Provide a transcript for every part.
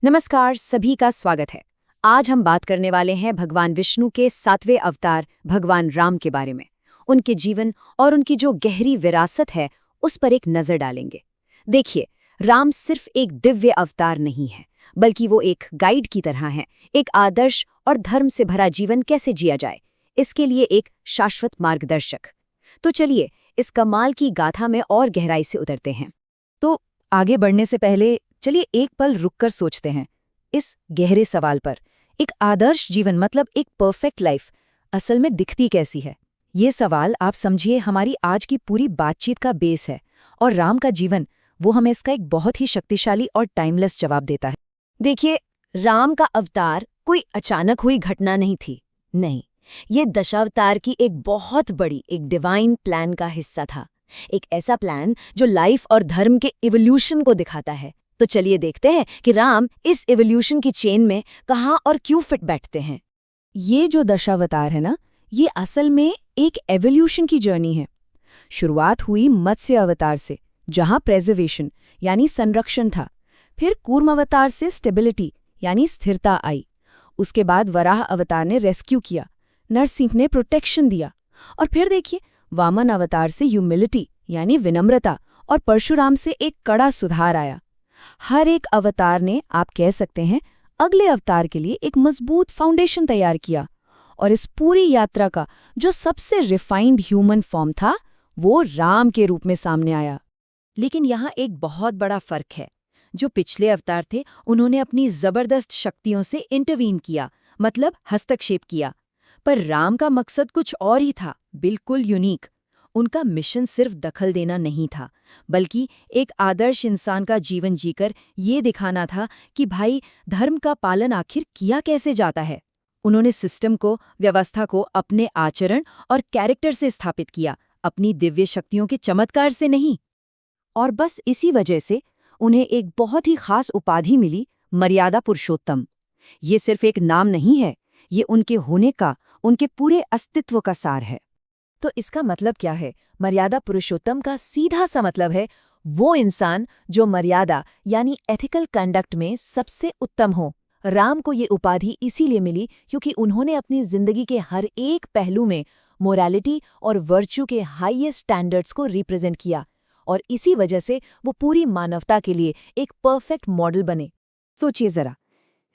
नमस्कार, सभी का स्वागत है। आज हम बात करने वाले हैं भगवान विष्णु के 7वें अवतार भगवान राम के बारे में। उनके जीवन और उनकी जो गहरी विरासत है, उस पर एक नजर डालेंगे। देखिए, राम सिर्फ एक दिव्य अवतार नहीं है, बल्कि वो एक गाइड की तरह है। एक आदर्श और धर्म से भरा जीवन कैसे जिया जाए, इसके लिए एक शाश्वत मार्गदर्शक। तो चलिए, इस कमाल की गाथा में और गहराई से उतरते हैं। तो आगे बढ़ने से पहले चलिए एक पल रुककर सोचते हैं इस गहरे सवाल पर। एक आदर्श जीवन मतलब एक परफेक्ट लाइफ असल में दिखती कैसी है? ये सवाल आप समझिए हमारी आज की पूरी बातचीत का बेस है, और राम का जीवन वो हमें इसका एक बहुत ही शक्तिशाली और टाइमलेस जवाब देता है। देखिए, राम का अवतार कोई अचानक हुई घटना नहीं थी। नहीं, ये दशावतार की एक बहुत बड़ी एक डिवाइन प्लान का हिस्सा था। एक ऐसा प्लान जो लाइफ और धर्म के इवोल्यूशन को दिखाता है। तो चलिए देखते हैं कि राम इस इवोल्यूशन की चेन में कहाँ और क्यों फिट बैठते हैं। ये जो दशावतार है ना, ये असल में एक एवोल्यूशन की जर्नी है। शुरुआत हुई मत्स्य अवतार से, जहां प्रेजर्वेशन यानी संरक्षण था। फिर कूर्म अवतार से स्टेबिलिटी यानी स्थिरता आई। उसके बाद वराह अवतार ने रेस्क्यू किया, नरसिंह ने प्रोटेक्शन दिया। और फिर देखिए, वामन अवतार से ह्यूमिलिटी यानी विनम्रता, और परशुराम से एक कड़ा सुधार आया। हर एक अवतार ने, आप कह सकते हैं, अगले अवतार के लिए एक मजबूत फाउंडेशन तैयार किया। और इस पूरी यात्रा का जो सबसे रिफाइंड ह्यूमन फॉर्म था, वो राम के रूप में सामने आया। लेकिन यहाँ एक बहुत बड़ा फर्क है। जो पिछले अवतार थे, उन्होंने अपनी जबरदस्त शक्तियों से इंटरवीन किया, मतलब हस्तक्षेप किया। पर राम का मकसद कुछ और ही था, बिल्कुल यूनिक। उनका मिशन सिर्फ दखल देना नहीं था, बल्कि एक आदर्श इंसान का जीवन जीकर ये दिखाना था कि भाई, धर्म का पालन आखिर किया कैसे जाता है। उन्होंने सिस्टम को, व्यवस्था को अपने आचरण और कैरेक्टर से स्थापित किया, अपनी दिव्य शक्तियों के चमत्कार से नहीं। और बस इसी वजह से उन्हें एक बहुत ही खास उपाधि मिली, मर्यादा पुरुषोत्तम। ये सिर्फ एक नाम नहीं है, ये उनके होने का, उनके पूरे अस्तित्व का सार है। तो इसका मतलब क्या है? मर्यादा पुरुषोत्तम का सीधा सा मतलब है वो इंसान जो मर्यादा यानी एथिकल कंडक्ट में सबसे उत्तम हो। राम को ये उपाधि इसीलिए मिली क्योंकि उन्होंने अपनी जिंदगी के हर एक पहलू में मोरालिटी और वर्च्यू के हाईएस्ट स्टैंडर्ड्स को रिप्रेजेंट किया, और इसी वजह से वो पूरी मानवता के लिए एक परफेक्ट मॉडल बने। सोचिए जरा,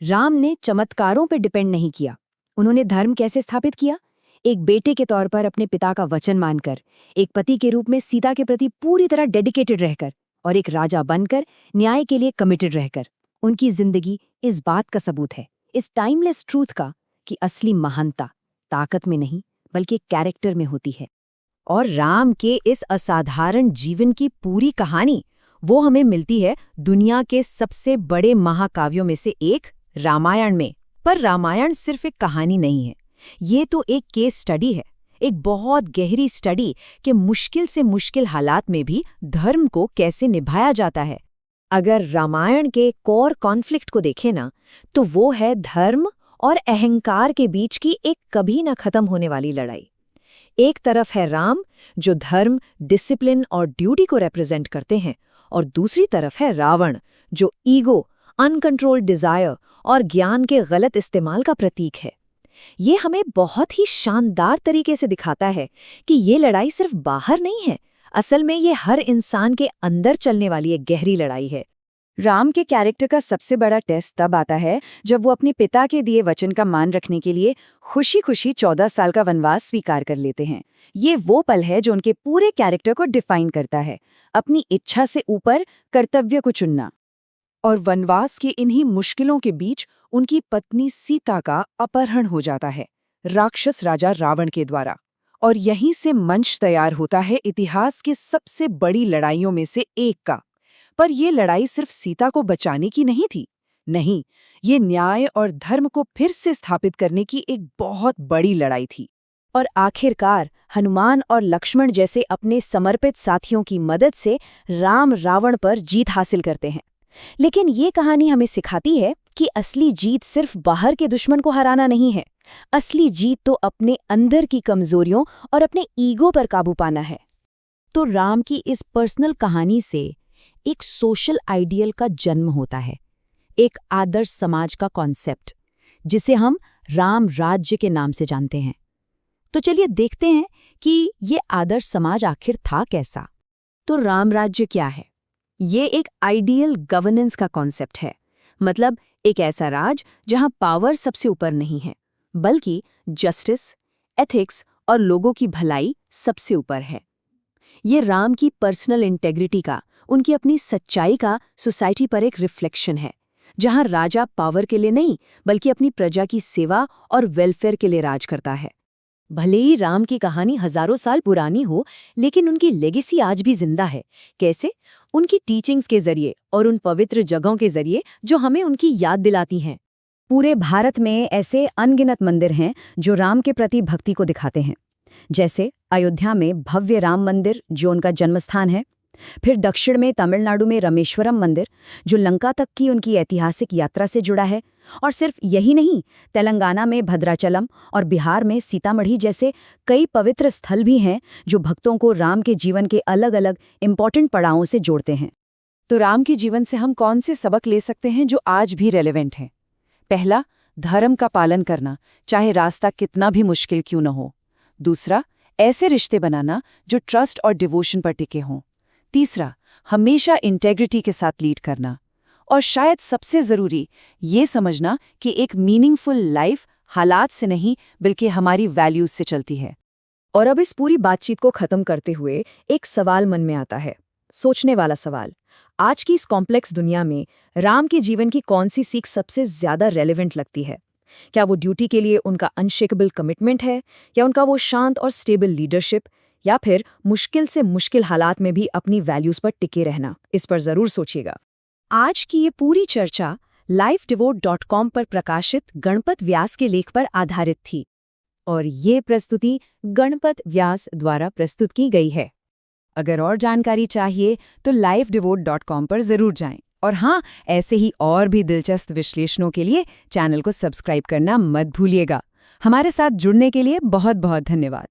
राम ने चमत्कारों पर डिपेंड नहीं किया। उन्होंने धर्म कैसे स्थापित किया? एक बेटे के तौर पर अपने पिता का वचन मानकर, एक पति के रूप में सीता के प्रति पूरी तरह डेडिकेटेड रहकर, और एक राजा बनकर न्याय के लिए कमिटेड रहकर। उनकी जिंदगी इस बात का सबूत है, इस टाइमलेस ट्रूथ का, कि असली महानता ताकत में नहीं बल्कि कैरेक्टर में होती है। और राम के इस असाधारण जीवन की पूरी कहानी वो हमें मिलती है दुनिया के सबसे बड़े महाकाव्यों में से एक, रामायण में। पर रामायण सिर्फ एक कहानी नहीं है, ये तो एक केस स्टडी है, एक बहुत गहरी स्टडी कि मुश्किल से मुश्किल हालात में भी धर्म को कैसे निभाया जाता है। अगर रामायण के कोर कॉन्फ्लिक्ट को देखें ना, तो वो है धर्म और अहंकार के बीच की एक कभी न खत्म होने वाली लड़ाई। एक तरफ है राम, जो धर्म, डिसिप्लिन और ड्यूटी को रिप्रेजेंट करते हैं, और दूसरी तरफ है रावण, जो ईगो, अनकंट्रोल्ड डिजायर और ज्ञान के गलत इस्तेमाल का प्रतीक है। ये हमें बहुत ही शानदार तरीके से दिखाता है कि ये लड़ाई सिर्फ बाहर नहीं है, असल में ये हर इंसान के अंदर चलने वाली एक गहरी लड़ाई है। राम के कैरेक्टर का सबसे बड़ा टेस्ट तब आता है जब वो अपने पिता के दिए वचन का मान रखने के लिए खुशी खुशी 14 साल का वनवास स्वीकार कर लेते हैं। ये वो पल है जो उनके पूरे कैरेक्टर को डिफाइन करता है, अपनी इच्छा से ऊपर कर्तव्य को चुनना। और वनवास की इन्हीं मुश्किलों के बीच उनकी पत्नी सीता का अपहरण हो जाता है राक्षस राजा रावण के द्वारा। और यहीं से मंच तैयार होता है इतिहास की सबसे बड़ी लड़ाइयों में से एक का। पर यह लड़ाई सिर्फ सीता को बचाने की नहीं थी। नहीं, ये न्याय और धर्म को फिर से स्थापित करने की एक बहुत बड़ी लड़ाई थी। और आखिरकार हनुमान और लक्ष्मण जैसे अपने समर्पित साथियों की मदद से राम रावण पर जीत हासिल करते हैं। लेकिन ये कहानी हमें सिखाती है कि असली जीत सिर्फ बाहर के दुश्मन को हराना नहीं है। असली जीत तो अपने अंदर की कमजोरियों और अपने ईगो पर काबू पाना है। तो राम की इस पर्सनल कहानी से एक सोशल आइडियल का जन्म होता है, एक आदर्श समाज का कॉन्सेप्ट, जिसे हम राम राज्य के नाम से जानते हैं। तो चलिए देखते हैं कि ये आदर्श समाज आखिर था कैसा। तो राम राज्य क्या है? ये एक आइडियल गवर्नेंस का कॉन्सेप्ट है, मतलब एक ऐसा राज जहां पावर सबसे ऊपर नहीं है, बल्कि जस्टिस, एथिक्स और लोगों की भलाई सबसे ऊपर है। ये राम की पर्सनल इंटेग्रिटी का, उनकी अपनी सच्चाई का सोसाइटी पर एक रिफ्लेक्शन है, जहां राजा पावर के लिए नहीं बल्कि अपनी प्रजा की सेवा और वेलफेयर के लिए राज करता है। भले ही राम की कहानी हजारों साल पुरानी हो, लेकिन उनकी लेगेसी आज भी जिंदा है। कैसे? उनकी टीचिंग्स के जरिए और उन पवित्र जगहों के जरिए जो हमें उनकी याद दिलाती हैं। पूरे भारत में ऐसे अनगिनत मंदिर हैं जो राम के प्रति भक्ति को दिखाते हैं। जैसे अयोध्या में भव्य राम मंदिर, जो उनका जन्मस्थान है। फिर दक्षिण में तमिलनाडु में रामेश्वरम मंदिर, जो लंका तक की उनकी ऐतिहासिक यात्रा से जुड़ा है। और सिर्फ यही नहीं, तेलंगाना में भद्राचलम और बिहार में सीतामढ़ी जैसे कई पवित्र स्थल भी हैं जो भक्तों को राम के जीवन के अलग अलग इम्पॉर्टेंट पड़ावों से जोड़ते हैं। तो राम के जीवन से हम कौन से सबक ले सकते हैं जो आज भी रेलेवेंट हैं? पहला, धर्म का पालन करना, चाहे रास्ता कितना भी मुश्किल क्यों न हो। दूसरा, ऐसे रिश्ते बनाना जो ट्रस्ट और डिवोशन पर टिके हों। तीसरा, हमेशा इंटेग्रिटी के साथ लीड करना। और शायद सबसे ज़रूरी, ये समझना कि एक मीनिंगफुल लाइफ हालात से नहीं बल्कि हमारी वैल्यूज से चलती है। और अब इस पूरी बातचीत को ख़त्म करते हुए एक सवाल मन में आता है, सोचने वाला सवाल। आज की इस कॉम्प्लेक्स दुनिया में राम के जीवन की कौन सी सीख सबसे ज़्यादा रेलेवेंट लगती है? क्या वो ड्यूटी के लिए उनका अनशेकेबल कमिटमेंट है, या उनका वो शांत और स्टेबल लीडरशिप, या फिर मुश्किल से मुश्किल हालात में भी अपनी वैल्यूज पर टिके रहना? इस पर ज़रूर सोचिएगा। आज की ये पूरी चर्चा lifedevote.com पर प्रकाशित गणपत व्यास के लेख पर आधारित थी, और ये प्रस्तुति गणपत व्यास द्वारा प्रस्तुत की गई है। अगर और जानकारी चाहिए तो lifedevote.com पर जरूर जाएं। और हाँ, ऐसे ही और भी दिलचस्प विश्लेषणों के लिए चैनल को सब्सक्राइब करना मत भूलिएगा। हमारे साथ जुड़ने के लिए बहुत बहुत धन्यवाद।